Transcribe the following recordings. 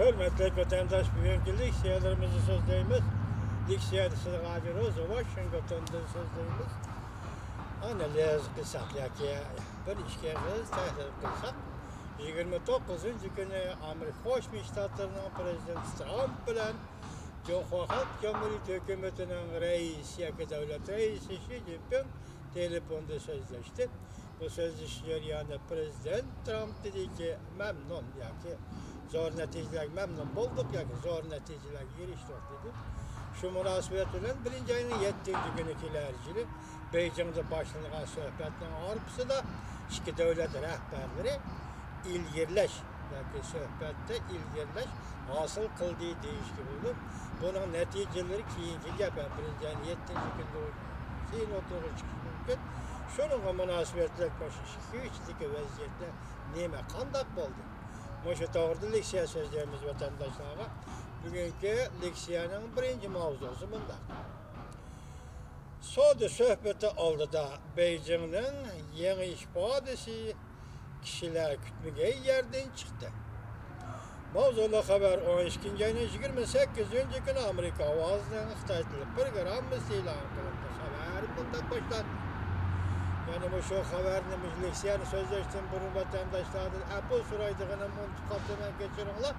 Hürmetli vatandaş, bugünkü liksiyalarımızı sözleyimiz. Liksiyada sığacırız, Washington'da sözleyimiz. Analiz kılsak, yaki bir işe tahlil kılsak. 29. günü Amerika Birleşik Ştatlarının Prezidenti Trump bilen Cumhuriyet Cumhuriyeti Hükümeti'nin reisi, yaki devlet reisi Xi Jinping telefonda sözleşti. Bu sözleşme jarayonida Prezident Trump dedi ki memnun, yaki zor neticelerge memnun bulduk, yaki zor neticelerge eriştik dedi. Şu münasebet bilen 1. ayının 7. günü kilercili Beijing'de başlanılan söhbetlerin arpısında iki devlet rehberleri ilgirleş, yaki söhbette ilgirleş hasıl kıldığı değişki buldu. Bunun neticeleri keyinki gepen 1. ayının 7. günde keyin oturuğa çıkış mümkün. Şununla münasebetleşmiş iki vaziyette neme kandak buldu. Moşu doğruda leksiya sözlerimiz vatandaşlara. Bugünkü leksiyanın birinci mavzusu bunda. Soda söhbeti oldu da Beijing'nin yeni ifadesi kişiler kütmege yerden çıktı. Mavzulu haber 12. ayının 28. günü Amerika avazının Xitaylı programı ilan kılındı. Haber bundan başlandı. Yani bu şu haberini leksiyonu sözleştim burun vatandaşlardan Apple suraydığını muntukatından geçirinler.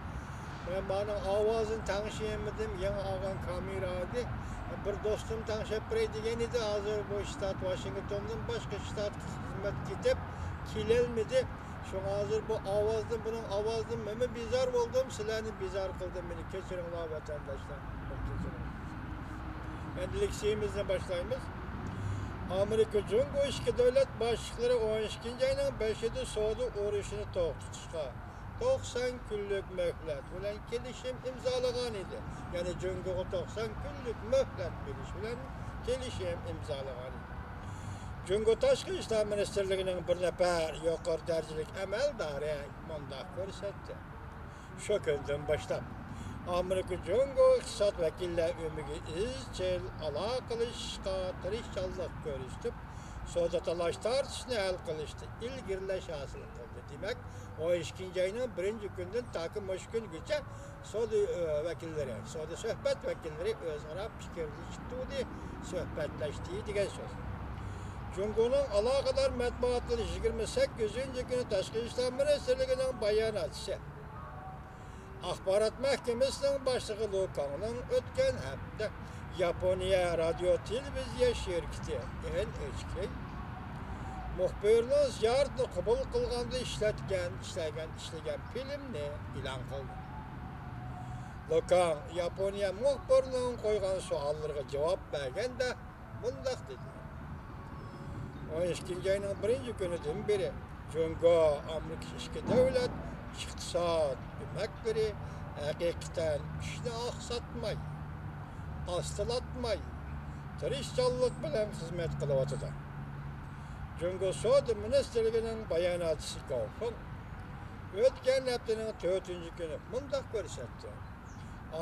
Ben bana avazın tanışıyamadım, yeni ağan kameraydı. Bir dostum tanışıp bireydi hazır bu ştat Washington'dan başka ştat hizmet gidip kilelmedi. Şu hazır bu avazdan, bunun avazdan meme bizar oldum, silahını bizar kıldım beni. Keçirinler vatandaşlar. Ben leksiyemizle başlayımız. Amerika Cumhuriyeti iki devlet başlıkları 12. ayının 5'de Soğudu uğraşını to'xtatishga 90 günlük mühlet bilen kelişim imzalagan idi. Yani Cumhuriyet'e 90 günlük mühlet beriş bilen kelişim imzalagan idi. Cumhuriyet Tashqi ishlar ministerligining bir nafar yuqori darajalik amaldori mundaq ko'rsatdi. Shu kundan boshlab Amerika Cumhuriyeti iqtisod vakillari ömrüge izchil aloqa qilishga tirishchanlik ko'rsatib, savdo talash tortishni hal qilishda ilgirlash hosil qildi. Demak, 12. ayının 1. gündən taki mush kungacha savdo vakillari, savdo suhbat vakillari o'zaro fikrlashdi, suhbatlashdi degan so'z. Cumhuriyet'in aloqador matbuotning 28. günü Tashqi ishlar ministerligining bayonotchisi Axborot Mahkemesi'nin başlığı Lukan'ın ötken hafta Yaponiya Radyo Televiziya şirketi NHK muhbirinin ziyaretini kabul kılganda işlagan filmni ilan kıldı. Lukan Yaponiya muhbirinin koygan suallarga cevap bergende mundaq dedi. 12. ayının 1. günüden beri Cumhuriyet Amerika iki devlet iqtisod köməkləri həqiqətən işini axsatmay, astılatmay, tirishchanlik bilan xizmat qilyapti. Cumhuriyet Savdo ministerligining bayonotchisi Gofin o'tgan haftaning 4. günü mundaq ko'rsatdi.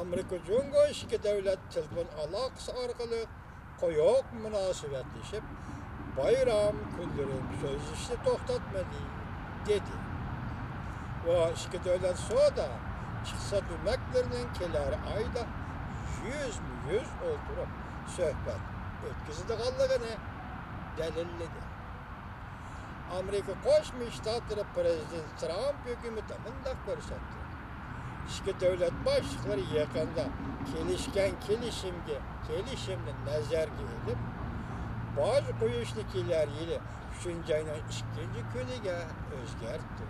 Amerika Cumhuriyet iki davlat telefon aloqasi orqali qo'yoq munosabatlashib, bayram kunlari so'zlashni to'xtatmadi dedi. Bu iki devlet soda iqtisod hükümetlerinin kelar ayda 100 oturup söhbet ötküzüdüğanlığını delilledi. Amerika Birleşik Ştatları Prezidenti Trump hükümeti mundaq ko'rsatdi. İki devlet başlıkları yakında kelişimni nazarga edip baş qo'yishni kelar yili 3. ayının 2. kuniga o'zgartdi.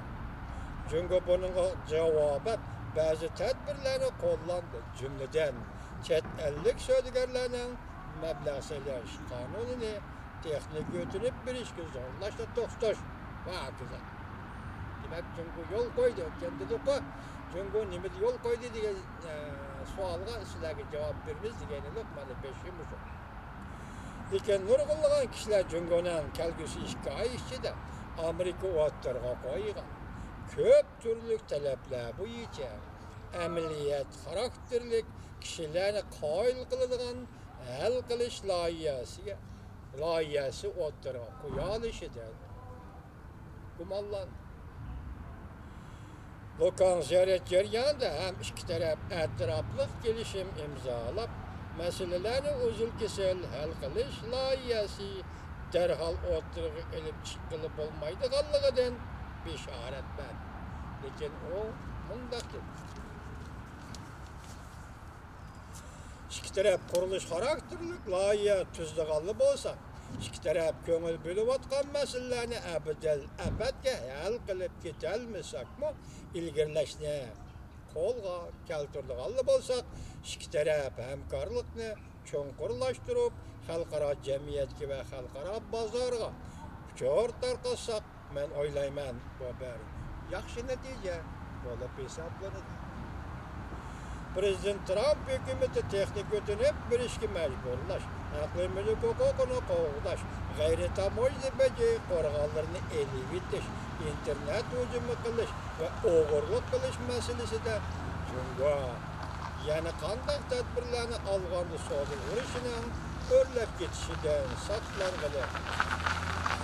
Cumhuriyet bunun cevabı bazı tedbirlerini kullandı. Cümleden chet ellik söyledilerinin meblağ sayılaş kanununu texnik götürüp bir işki zorlaştı toxtaş. Vakıza. Demek Cumhuriyet yol koydu. Kendi de koy. Cumhuriyet nimeti yol koydu diye sualga sizlerge cevap vermez diye lokmadı 5 yumuş oldu. Lekin nurg'unlagan kişiler Cumhuriyet'in kelgüsü işki ay işçide Amerika o'ttirga qo'ygan. Köp türlük talepler bo'yicha amaliyat xarakterlik kishilarni qoyil qiladigan hal qilish loyihasi o'ttirib qo'ya olishidan gumonlandi. Lokan ziyaret jaryanında hem iki taraf etraflık gelişim imzalap, meselelerini uzun kesel hal kılış layihası derhal oturup elip çıkılıp olmaydıganlıgıdan bir işaret ben. Lekin o mundaqdır. İki taraf kuruluş karakterlik layihə tüzdüğanlı bolsa, iki taraf köngül bölüp atkan meselelerini ebedge hal kılıp ketelmesek mi, ilgirleşne kolga keltirdiğanlı bolsak, iki taraf hemkarlıkni çoğunkurlaştırıp, halkara cemiyetki ve halkara bazarga uçur tarqasak, men oylayman bu bir yaxşı netice bolup hesaplanır. Prezident Trump hükümeti texnik ötünüp bir işki mecburlaş, aklı mülk hukukunu kovdaş, gayri tamoyzi beci korgallarını elivitiş, internet hücumu kılış ve oğurluk kılış meselesi de çünkü yani kandak tedbirlerini algandı soğudu vuruşunun örlep geçişiden saklanğılı,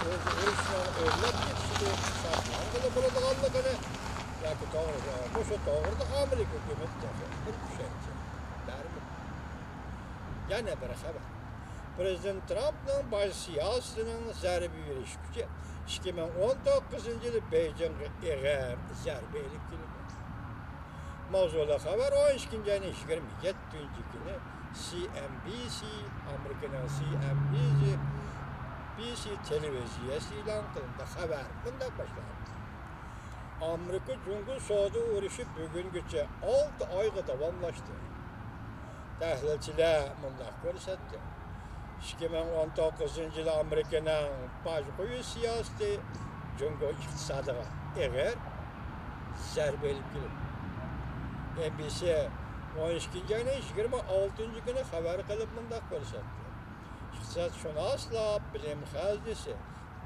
vuruşunun örlep geçişiden saklanğılı bulunduğanlıkını belki doğru, bu şu doğru da Amerika hükümeti de bir şey der mi? Yani bir haber. Prezident Trump'ın baş siyasetinin zərbi veriş gücü 2019 yılı Beijing'e eğer zərbi elip geldi. Mavzula haber 12. ayının 27. günü CNBC, Amerika'nın CNBC televizyası ilan kılındı haber. Bundan başlar. Amerika Cumhur Soğudu uğraşı bugünküçe 6 ayga davamlaştı. Təhlilçiler bundan görsetti. 2019 yılı Amerika'nın baş koyu siyaseti Cumhur iktisadıga eğer zərbe elip geldi. NBC 12. ayının 26. günü haber kılıp bundan görsetti. İktisatşünaslar, bilim haznesi,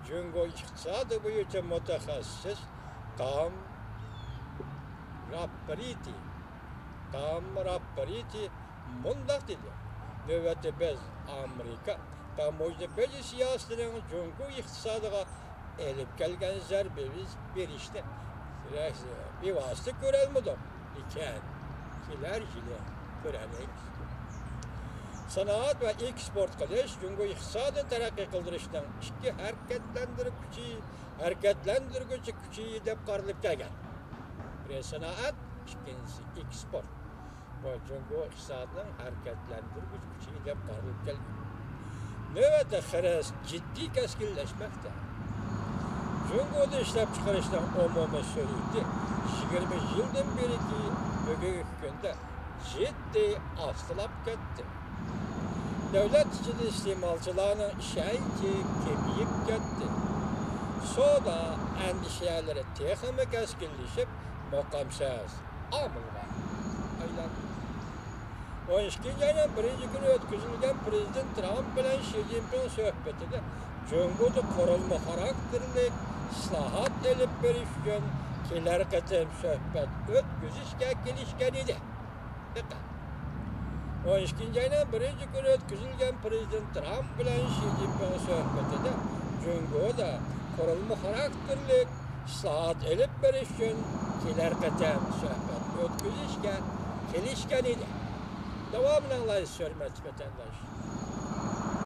Cumhur iktisadı boyunca mütehassıs Tom Rappariti mundaq dedi. Növbəti biz Amerika tamoyda bezi siyasetinin Cumhur iktisadıga elip gelgen zərbimiz berişti. Bir vasıta görelmedim. İken kiler görelim. Sanat ve eksport kılış Cumhur iktisadı terakki kıldırıştan iki hareketlendirgücü küçüğü dep karılıp gelgen. Bir sanat, ikincisi eksport. Bu Cumhur iktisadının hareketlendirgücü küçüğü dep karılıp gelgen. Növbəti xərəz ciddi kəskilleşmekte. Cumhurda işlep çıkarıştan umumi söyleydi. 20 yıldan beri ki bugünkü günde ciddi astılap gitti. Devlet içinde istimalcılarının şeyki kemiyip gitti. Sonra endişeleri teximi keskinleşip makamsız amılga aylandı. 12. ayının 1. günü ötküzülgen Prezident Trump bilen Xi Jinping söhbetinde Cumhurda korunma karakterli islahat elip berişken keler katım söhbet ötküzüşke gelişken idi. 12. ayının 1. günü ötküzülgen Prezident Trump bilen Xi Jinping söhbetinde Cumhurda korunma karakterli islahat elip berişken keler katım söhbet ötküzüşke gelişken idi. Devamlı anlayış sürmez vatandaş.